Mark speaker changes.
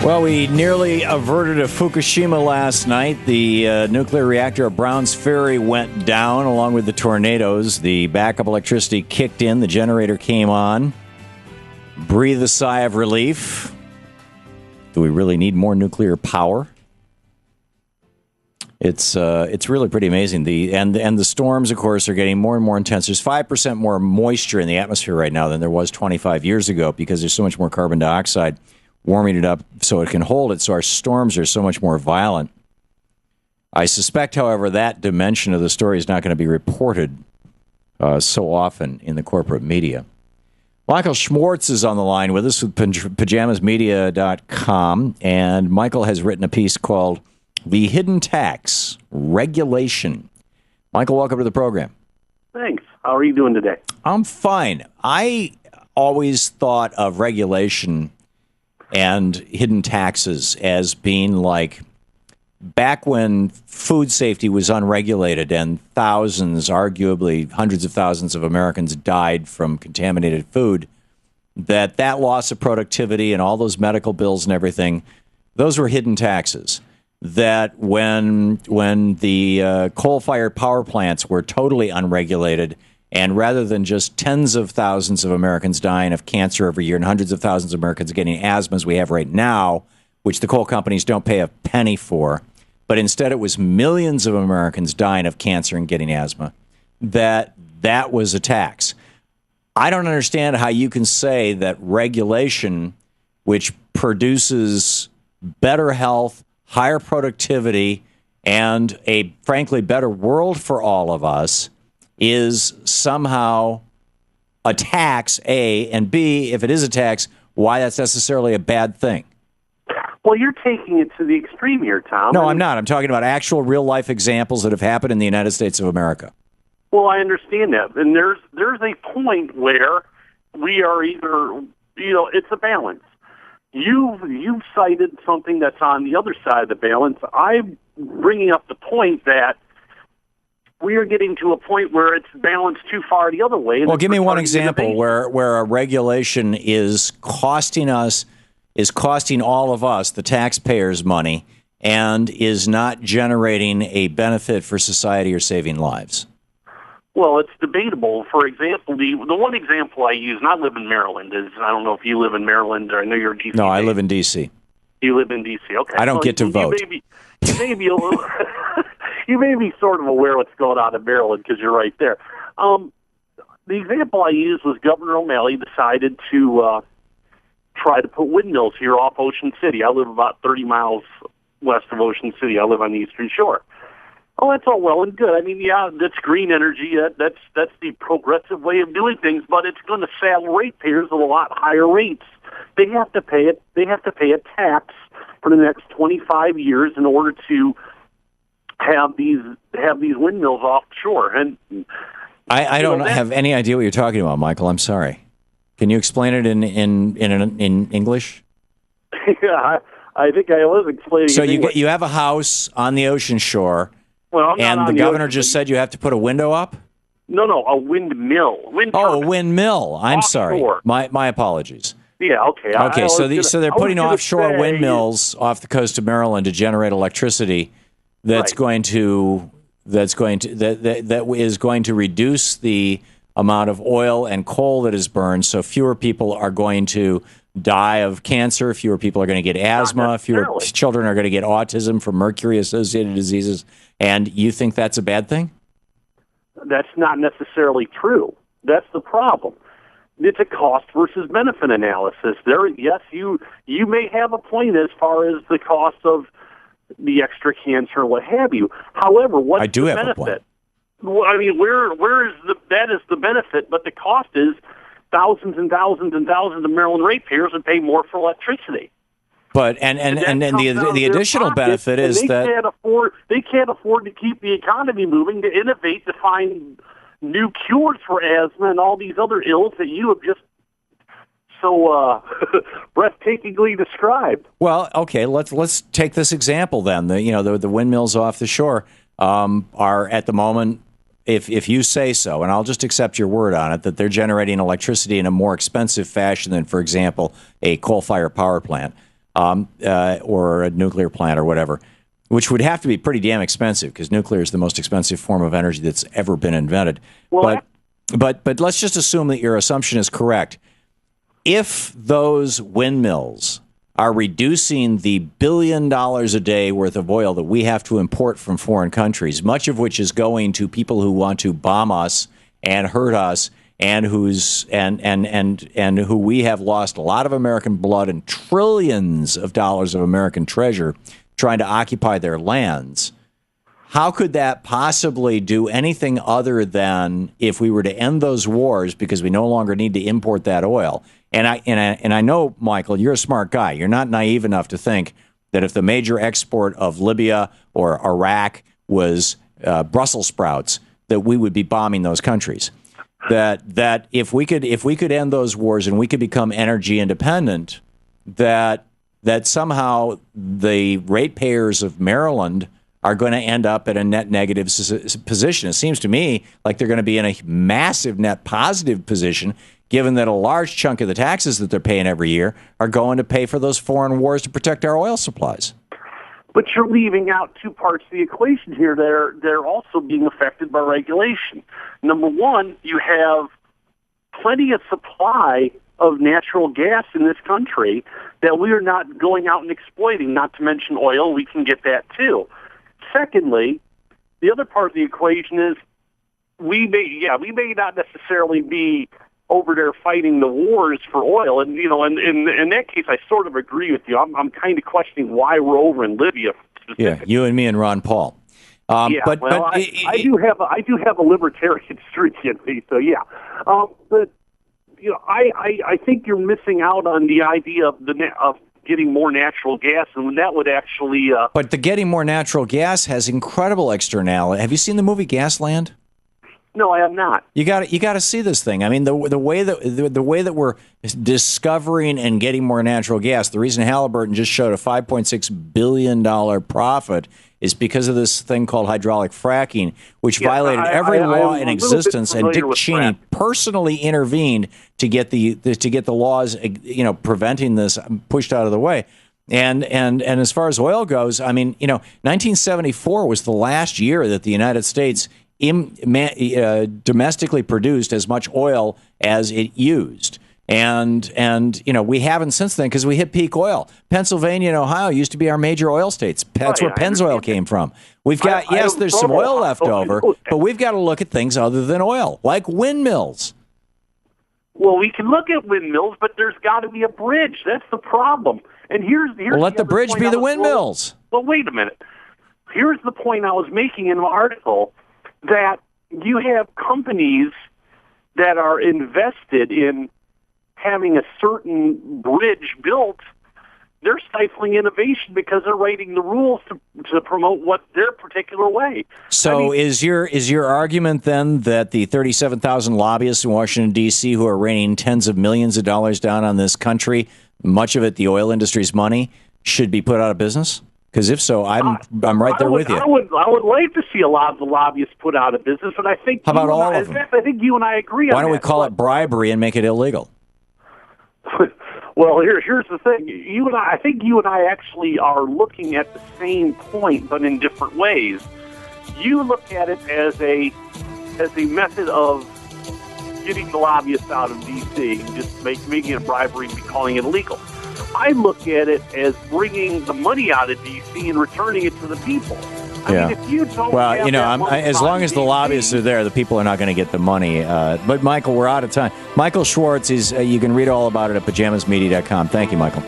Speaker 1: Well, we nearly averted a Fukushima last night. The nuclear reactor at Browns Ferry went down along with the tornadoes. The backup electricity kicked in. The generator came on. Breathe a sigh of relief. Do we really need more nuclear power? It's really pretty amazing. The storms, of course, are getting more and more intense. There's 5% more moisture in the atmosphere right now than there was 25 years ago because there's so much more carbon dioxide warming it up so it can hold it. So our storms are so much more violent. I suspect, however, that dimension of the story is not going to be reported so often in the corporate media. Michael Swartz is on the line with us with pajamasmedia.com, and Michael has written a piece called The Hidden Tax Regulation. Michael, welcome to the program.
Speaker 2: Thanks. How are you doing today?
Speaker 1: I'm fine. I always thought of regulation and hidden taxes as being like back when food safety was unregulated and thousands, arguably hundreds of thousands of Americans died from contaminated food, that loss of productivity and all those medical bills and everything, those were hidden taxes. That when the coal-fired power plants were totally unregulated, and rather than just tens of thousands of Americans dying of cancer every year and hundreds of thousands of Americans getting asthma as we have right now, which the coal companies don't pay a penny for, but instead it was millions of Americans dying of cancer and getting asthma, that was a tax. I don't understand how you can say that regulation, which produces better health, higher productivity, and a, frankly, better world for all of us, is somehow a tax, A, and B, if it is a tax, why that's necessarily a bad thing.
Speaker 2: Well, you're taking it to the extreme here, Tom.
Speaker 1: No, I'm not. I'm talking about actual real-life examples that have happened in the United States of America.
Speaker 2: Well, I understand that. And there's a point where we are either, it's a balance. You've cited something that's on the other side of the balance. I'm bringing up the point that we are getting to a point where it's balanced too far the other way.
Speaker 1: Well, give me one example where a regulation is costing all of us, the taxpayers, money, and is not generating a benefit for society or saving lives.
Speaker 2: Well, it's debatable. For example, the one example I use, and I live in Maryland, I don't know if you live in Maryland, or I know you're in D.C.
Speaker 1: No, I live in D.C.
Speaker 2: You live in D.C., okay.
Speaker 1: I don't get to vote.
Speaker 2: You may be a little... You may be sort of aware what's going on in Maryland because you're right there. The example I used was Governor O'Malley decided to try to put windmills here off Ocean City. I live about 30 miles west of Ocean City. I live on the Eastern Shore. Oh, that's all well and good. I mean, yeah, that's green energy. That's the progressive way of doing things, but it's going to saddle ratepayers with a lot higher rates. They have to pay it. They have to pay a tax for the next 25 years in order to have these windmills offshore. And
Speaker 1: I don't have any idea what you're talking about, Michael. I'm sorry. Can you explain it in English?
Speaker 2: Yeah, I think I was explaining.
Speaker 1: So you have a house on the ocean shore, and the governor just said you have to put a window up?
Speaker 2: No, a windmill.
Speaker 1: A windmill. I'm sorry. My apologies.
Speaker 2: Yeah, okay.
Speaker 1: Okay, so they're putting offshore windmills off the coast of Maryland to generate electricity. That is going to reduce the amount of oil and coal that is burned, so fewer people are going to die of cancer, fewer people are going to get asthma, fewer children are going to get autism from mercury-associated diseases, and you think that's a bad thing?
Speaker 2: That's not necessarily true. That's the problem. It's a cost versus benefit analysis. Yes, you may have a point as far as the cost of the extra cancer, what have you. However, what's the benefit?
Speaker 1: Have a point.
Speaker 2: Well, I mean, where is that is the benefit, but the cost is thousands and thousands and thousands of Maryland ratepayers would pay more for electricity.
Speaker 1: But and the additional benefit is that
Speaker 2: they can't afford to keep the economy moving, to innovate, to find new cures for asthma and all these other ills that you have just so breathtakingly described.
Speaker 1: Well, okay, let's take this example then. The windmills off the shore are at the moment, if you say so, and I'll just accept your word on it, that they're generating electricity in a more expensive fashion than, for example, a coal-fired power plant. or a nuclear plant or whatever, which would have to be pretty damn expensive because nuclear is the most expensive form of energy that's ever been invented.
Speaker 2: Well,
Speaker 1: but let's just assume that your assumption is correct. If those windmills are reducing the $1 billion a day worth of oil that we have to import from foreign countries, much of which is going to people who want to bomb us and hurt us, and who we have lost a lot of American blood and trillions of dollars of American treasure trying to occupy their lands. How could that possibly do anything other than, if we were to end those wars because we no longer need to import that oil? And I know, Michael, you're a smart guy. You're not naive enough to think that if the major export of Libya or Iraq was Brussels sprouts, that we would be bombing those countries. That if we could end those wars and we could become energy independent, that somehow the ratepayers of Maryland are going to end up at a net negative position. It seems to me like they're going to be in a massive net positive position, given that a large chunk of the taxes that they're paying every year are going to pay for those foreign wars to protect our oil supplies.
Speaker 2: But you're leaving out two parts of the equation here. They're also being affected by regulation. Number one, you have plenty of supply of natural gas in this country that we are not going out and exploiting, not to mention oil. We can get that too. Secondly, the other part of the equation is we may not necessarily be over there fighting the wars for oil, and in that case, I sort of agree with you. I'm kind of questioning why we're over in Libya.
Speaker 1: Yeah, you and me and Ron Paul.
Speaker 2: I do have a libertarian streak in me, so yeah. But I think you're missing out on the idea of getting more natural gas, and that would actually.
Speaker 1: But the getting more natural gas has incredible externality. Have you seen the movie Gasland?
Speaker 2: No, I have not.
Speaker 1: You got to see this thing. I mean, the way that we're discovering and getting more natural gas. The reason Halliburton just showed a $5.6 billion profit is because of this thing called hydraulic fracking, which violated every law in existence. And Dick Cheney personally intervened to get the laws, preventing this pushed out of the way. And as far as oil goes, I mean, 1974 was the last year that the United States domestically produced as much oil as it used. And we haven't since then because we hit peak oil. Pennsylvania and Ohio used to be our major oil states. That's where Pennzoil came from. We've got, there's some oil left over, but we've got to look at things other than oil, like windmills.
Speaker 2: Well, we can look at windmills, but there's got to be a bridge. That's the problem. And here's
Speaker 1: well, let the bridge be the windmills.
Speaker 2: Well, wait a minute. Here's the point I was making in my article, that you have companies that are invested in having a certain bridge built. They're stifling innovation because they're writing the rules to promote what their particular way.
Speaker 1: So is your argument then that the 37,000 lobbyists in Washington, D.C. who are raining tens of millions of dollars down on this country, much of it the oil industry's money, should be put out of business? Because if so, I'm right there with you.
Speaker 2: I would like to see a lot of the lobbyists put out of business, but I think
Speaker 1: how about all of them?
Speaker 2: I think you and I agree on that.
Speaker 1: Why don't we call it bribery and make it illegal?
Speaker 2: Well, here's the thing. I think you and I actually are looking at the same point, but in different ways. You look at it as a method of getting the lobbyists out of D.C. and just making it bribery and calling it illegal. I look at it as bringing the money out of D.C. and returning it to the people. I mean, if you don't
Speaker 1: as long as the lobbyists are there, the people are not going to get the money. But, Michael, we're out of time. Michael Swartz, you can read all about it at pajamasmedia.com. Thank you, Michael.